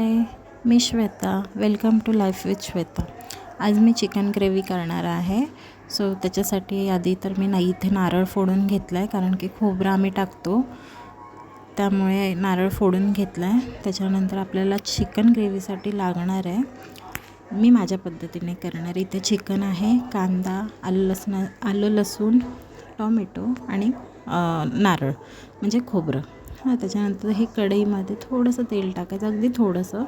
हाय, मी Shweta. Welcome to life with Shweta. आज मी चिकन ग्रेव्ही करणार आहे. सो त्याच्यासाठी आधी तर मी इथे नारळ फोडून घेतला आहे, कारण की खोबरं आम्ही टाकतो त्यामुळे नारळ फोडून घेतला आहे. त्याच्यानंतर आपल्याला चिकन ग्रेव्हीसाठी लागणार आहे. मी माझ्या पद्धतीने करणार. इथे चिकन आहे, कांदा, आलं लसूण, टोमॅटो आणि नारळ म्हणजे खोबरं. त्याच्यानंतर हे कढईमध्ये थोडंसं तेल टाकायचं, अगदी थोडंसं.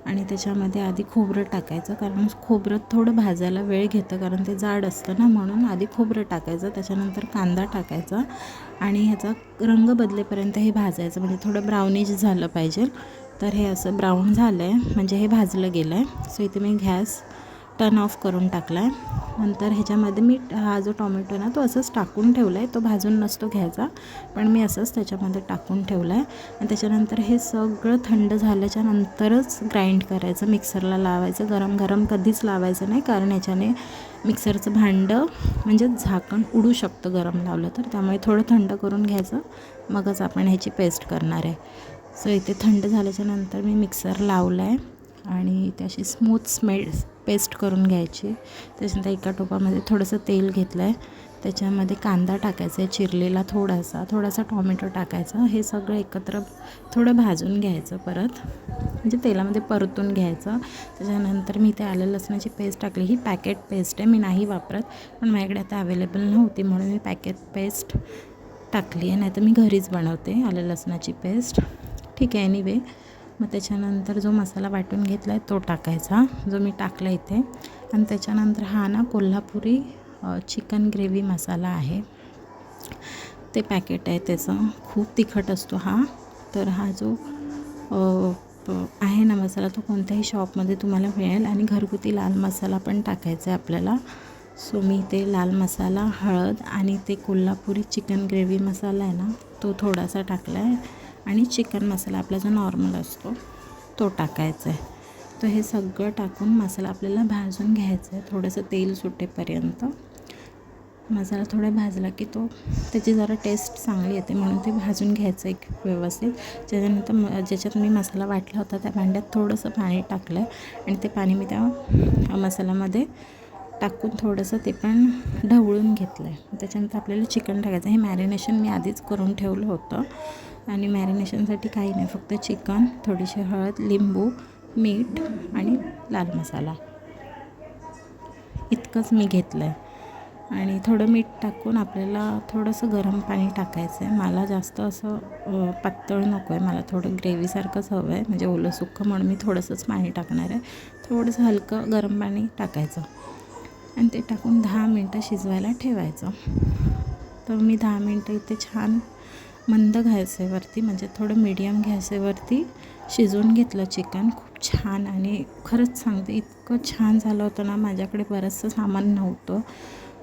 आणि त्याच्यामध्ये आधी खोबरं टाकायचं, कारण खोबरं थोडं भाजायला वेळ घेतं, कारण ते जाड असतं ना, म्हणून आधी खोबरं टाकायचं. त्याच्यानंतर कांदा टाकायचा आणि ह्याचा रंग बदलेपर्यंत हे भाजायचं, म्हणजे थोडं ब्राउनिश झालं पाहिजे. तर हे असं ब्राऊन झालं आहे म्हणजे हे भाजलं गेलं आहे. सो इथे मी गॅस टर्न ऑफ करून टाकला आहे. नंतर ह्याच्यामध्ये मी हा जो टोमॅटो ना तो असंच टाकून ठेवला आहे. तो भाजून नसतो घ्यायचा, पण मी असंच त्याच्यामध्ये टाकून ठेवला आहे. आणि त्याच्यानंतर हे सगळं थंड झाल्याच्या नंतरच ग्राइंड करायचं, मिक्सरला लावायचं. गरम गरम कधीच लावायचं नाही, कारण ह्याच्याने मिक्सरचं भांडं म्हणजे झाकण उडू शकतं गरम लावलं तर. त्यामुळे थोडं थंड करून घ्यायचं, मगच आपण ह्याची पेस्ट करणार आहे. सो इथे थंड झाल्याच्या नंतर मी मिक्सर लावला आहे आणि ती अशी स्मूथ पेस्ट करून घ्यायची. त्याच्यानंतर एका टोपामध्ये थोडंसं तेल घेतलं आहे. त्याच्यामध्ये कांदा टाकायचा आहे चिरलेला, थोडासा टोमॅटो टाकायचा. हे सगळं एकत्र थोडं भाजून घ्यायचं, परत म्हणजे तेलामध्ये परतून घ्यायचं. त्याच्यानंतर मी इथे आलं लसणाची पेस्ट टाकली. ही पॅकेट पेस्ट आहे, मी नाही वापरत, पण माझ्याकडे आता अवेलेबल नव्हती म्हणून मी पॅकेट पेस्ट टाकली आहे. नाही तर मी घरीच बनवते आलं लसणाची पेस्ट. ठीक आहे, एनिवे. मग त्याच्यानंतर जो मसाला वाटून घेतला आहे तो टाकायचा, जो मी टाकला इथे. आणि त्याच्यानंतर हा ना कोल्हापुरी चिकन ग्रेव्ही मसाला आहे, ते पॅकेट आहे त्याचं. खूप तिखट असतो हा. तर हा जो आहे ना मसाला, तो कोणत्याही शॉपमध्ये तुम्हाला मिळेल. आणि घरगुती लाल मसाला पण टाकायचा आहे आपल्याला. सो मी ते लाल मसाला, हळद आणि ते कोल्हापुरी चिकन ग्रेव्ही मसाला आहे ना तो थोडासा टाकला आहे. आणि चिकन मसाला आपला जो नॉर्मल असतो तो टाकायचा आहे. तर हे सगळं टाकून मसाला आपल्याला भाजून घ्यायचा आहे, थोडंसं तेल सुटेपर्यंत. मसाला थोडा भाजला की त्याची जरा टेस्ट चांगली येते, म्हणून ते भाजून घ्यायचं एक व्यवस्थित. त्याच्यानंतर ज्याच्यात मी मसाला वाटला होता त्या भांड्यात थोडंसं पाणी टाकलं आहे आणि ते पाणी मी त्या मसाल्यामध्ये टाकून थोडंसं ते पण ढवळून घेतलं आहे. त्याच्यानंतर आपल्याला चिकन टाकायचं. हे मॅरिनेशन मी आधीच करून ठेवलं होतं. आणि मॅरिनेशनसाठी काही नाही, फक्त चिकन, थोडीशी हळद, लिंबू, मीठ आणि लाल मसाला इतकंच मी घेतलं आहे. आणि थोडं मीठ टाकून आपल्याला थोडंसं गरम पाणी टाकायचं आहे. मला जास्त असं पातळ नको आहे, मला थोडं ग्रेव्हीसारखंच हवं आहे, म्हणजे ओलं सुक्कं, म्हणून मी थोडंसंच पाणी टाकणार आहे. थोडंसं हलकं गरम पाणी टाकायचं आणि ते टाकून 10 मिनटं शिजवायला ठेवायचं. तर मी 10 मिनटं इथे छान मंद गॅसेवरती, म्हणजे थोडं मीडियम गॅसेवरती शिजवून घेतलं चिकन. खूप छान. आणि खरंच सांगते, इतकं छान झालं होतं ना. माझ्याकडे बरंचसं सामान नव्हतं,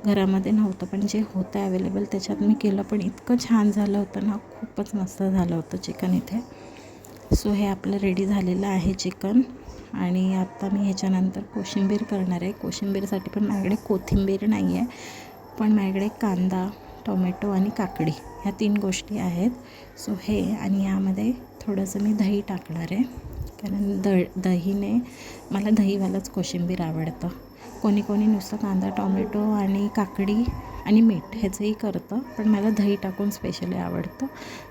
घरामध्ये नव्हतं, पण जे होतं अवेलेबल त्याच्यात मी केलं, पण इतकं छान झालं होतं ना, खूपच मस्त झालं होतं चिकन इथे. सो हे आपलं रेडी झालेलं आहे चिकन. आणि आता मी ह्याच्यानंतर कोशिंबीर करणार आहे. कोशिंबीरसाठी पण माझ्याकडे कोथिंबीर नाही आहे, पण माझ्याकडे कांदा, टोमॅटो आणि काकडी ह्या 3 गोष्टी आहेत. सो हे, आणि यामध्ये थोडंसं मी दही टाकणार आहे, कारण दहीने मला दहीवालाच कोशिंबीर आवडतं. कोणी नुसतं कांदा, टोमॅटो आणि काकडी आणि मीठ ह्याचंही करतं, पण मला दही टाकून स्पेशली आवडतं.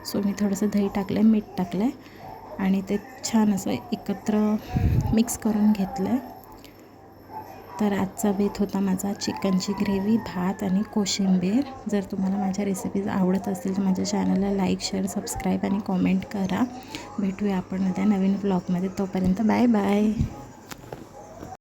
सो मी थोडंसं दही टाकलं आहे, मीठ टाकलं आहे आणि ते छान असं एकत्र मिक्स करून घेतलं आहे. तर आजचा बेत होता माझा चिकनची ग्रेव्ही, भात आणि कोशिंबीर. जर तुम्हाला माझ्या रेसिपीज आवडत असतील तर माझ्या चॅनलला लाईक, शेअर, सबस्क्राईब आणि कॉमेंट करा. भेटूया आपण उद्या नवीन व्लॉगमध्ये. तोपर्यंत बाय बाय.